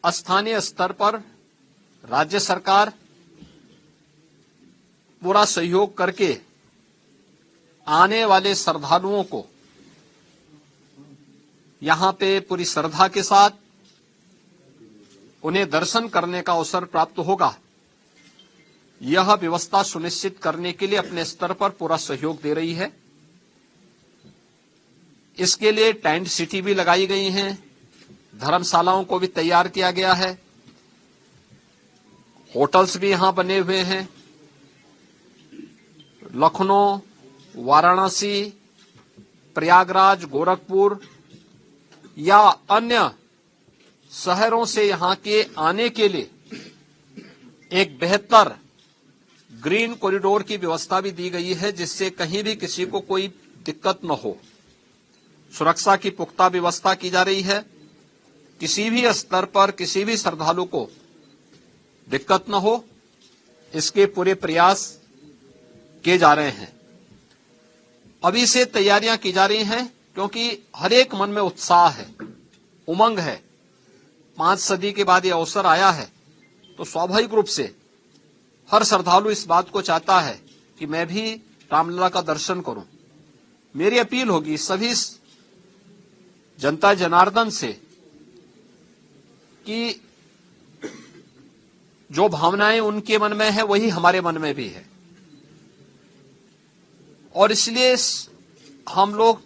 स्थानीय स्तर पर राज्य सरकार पूरा सहयोग करके आने वाले श्रद्धालुओं को यहां पे पूरी श्रद्धा के साथ उन्हें दर्शन करने का अवसर प्राप्त होगा, यह व्यवस्था सुनिश्चित करने के लिए अपने स्तर पर पूरा सहयोग दे रही है। इसके लिए टेंट सिटी भी लगाई गई हैं, धर्मशालाओं को भी तैयार किया गया है, होटल्स भी यहां बने हुए हैं। लखनऊ, वाराणसी, प्रयागराज, गोरखपुर या अन्य शहरों से यहां के आने के लिए एक बेहतर ग्रीन कॉरिडोर की व्यवस्था भी दी गई है, जिससे कहीं भी किसी को कोई दिक्कत न हो। सुरक्षा की पुख्ता व्यवस्था की जा रही है, किसी भी स्तर पर किसी भी श्रद्धालु को दिक्कत न हो, इसके पूरे प्रयास किए जा रहे हैं। अभी से तैयारियां की जा रही हैं, क्योंकि हर एक मन में उत्साह है, उमंग है। 5 सदी के बाद यह अवसर आया है, तो स्वाभाविक रूप से हर श्रद्धालु इस बात को चाहता है कि मैं भी रामलला का दर्शन करूं। मेरी अपील होगी सभी जनता जनार्दन से कि जो भावनाएं उनके मन में है वही हमारे मन में भी है, और इसलिए हम लोग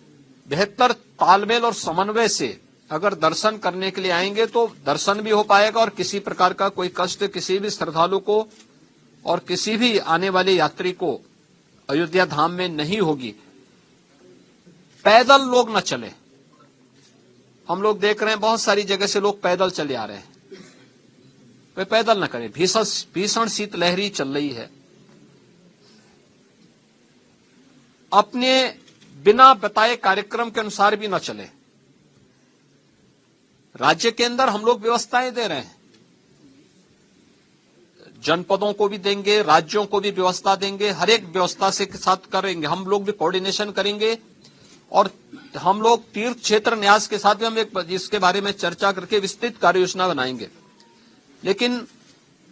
बेहतर तालमेल और समन्वय से अगर दर्शन करने के लिए आएंगे तो दर्शन भी हो पाएगा और किसी प्रकार का कोई कष्ट किसी भी श्रद्धालु को और किसी भी आने वाले यात्री को अयोध्या धाम में नहीं होगी। पैदल लोग न चले। हम लोग देख रहे हैं बहुत सारी जगह से लोग पैदल चले आ रहे हैं, वे पैदल न करें। भीषण शीतलहरी चल रही है। अपने बिना बताए कार्यक्रम के अनुसार भी न चले। राज्य के अंदर हम लोग व्यवस्थाएं दे रहे हैं, जनपदों को भी देंगे, राज्यों को भी व्यवस्था देंगे, हर एक व्यवस्था से के साथ करेंगे। हम लोग भी कोऑर्डिनेशन करेंगे और हम लोग तीर्थ क्षेत्र न्यास के साथ भी हम एक इसके बारे में चर्चा करके विस्तृत कार्य योजना बनाएंगे। लेकिन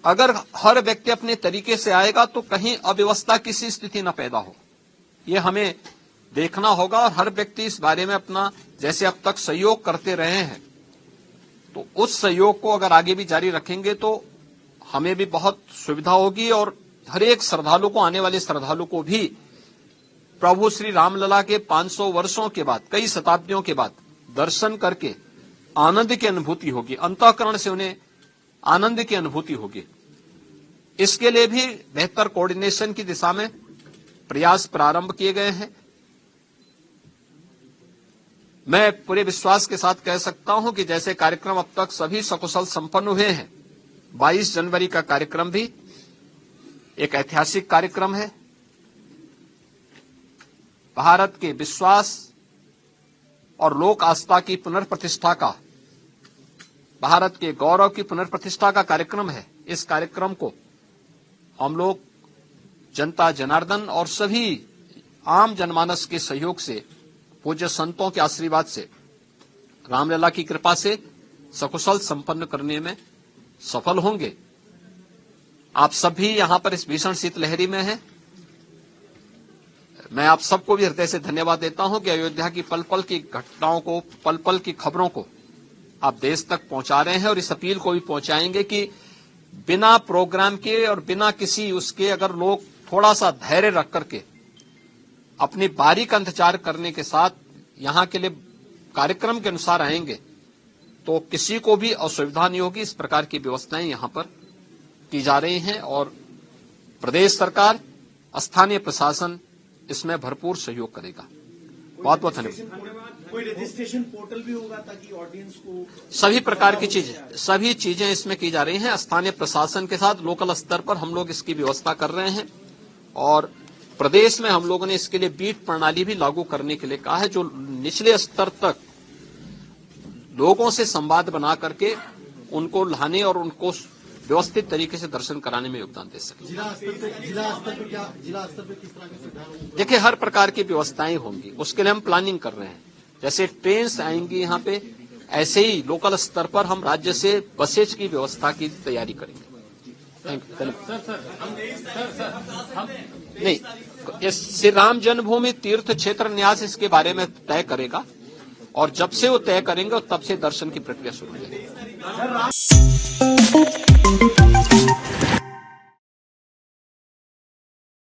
अगर हर व्यक्ति अपने तरीके से आएगा तो कहीं अव्यवस्था किसी स्थिति न पैदा हो, ये हमें देखना होगा। और हर व्यक्ति इस बारे में अपना जैसे अब तक सहयोग करते रहे हैं, तो उस सहयोग को अगर आगे भी जारी रखेंगे तो हमें भी बहुत सुविधा होगी और हर एक श्रद्धालु को, आने वाले श्रद्धालु को भी प्रभु श्री रामलला के 500 वर्षों के बाद, कई शताब्दियों के बाद दर्शन करके आनंद की अनुभूति होगी, अंतःकरण से उन्हें आनंद की अनुभूति होगी। इसके लिए भी बेहतर कोऑर्डिनेशन की दिशा में प्रयास प्रारंभ किए गए हैं। मैं पूरे विश्वास के साथ कह सकता हूं कि जैसे कार्यक्रम अब तक सभी सकुशल संपन्न हुए हैं, 22 जनवरी का कार्यक्रम भी एक ऐतिहासिक कार्यक्रम है। भारत के विश्वास और लोक आस्था की पुनर्प्रतिष्ठा का, भारत के गौरव की पुनर्प्रतिष्ठा का कार्यक्रम है। इस कार्यक्रम को हम लोग जनता जनार्दन और सभी आम जनमानस के सहयोग से, पूज्य संतों के आशीर्वाद से, रामलला की कृपा से सकुशल संपन्न करने में सफल होंगे। आप सभी यहां पर इस भीषण शीतलहरी में हैं। मैं आप सबको भी हृदय से धन्यवाद देता हूं कि अयोध्या की पल पल की घटनाओं को, पल पल की खबरों को आप देश तक पहुंचा रहे हैं और इस अपील को भी पहुंचाएंगे कि बिना प्रोग्राम के और बिना किसी उसके अगर लोग थोड़ा सा धैर्य रख करके अपनी बारी का इंतजार करने के साथ यहां के लिए कार्यक्रम के अनुसार आएंगे तो किसी को भी असुविधा नहीं होगी। इस प्रकार की व्यवस्थाएं यहां पर की जा रही हैं और प्रदेश सरकार, स्थानीय प्रशासन इसमें भरपूर सहयोग करेगा। बहुत बहुत धन्यवाद। कोई रजिस्ट्रेशन पोर्टल भी होगा ताकि ऑडियंस को सभी प्रकार की सभी चीजें इसमें की जा रही हैं। स्थानीय प्रशासन के साथ लोकल स्तर पर हम लोग इसकी व्यवस्था कर रहे हैं और प्रदेश में हम लोगों ने इसके लिए बीट प्रणाली भी लागू करने के लिए कहा है, जो निचले स्तर तक लोगों से संवाद बना करके उनको लाने और उनको व्यवस्थित तरीके से दर्शन कराने में योगदान दे सके। जिला स्तर पे किस तरह की सुविधा होगी? देखिए, हर प्रकार की व्यवस्थाएं होंगी, उसके लिए हम प्लानिंग कर रहे हैं। जैसे ट्रेन आएंगी यहाँ पे, ऐसे ही लोकल स्तर पर हम राज्य से बसेज की व्यवस्था की तैयारी करेंगे। Thank you. नहीं, ये श्री राम जन्मभूमि तीर्थ क्षेत्र न्यास इसके बारे में तय करेगा और जब से वो तय करेंगे तब से दर्शन की प्रक्रिया शुरू हो जाएगी।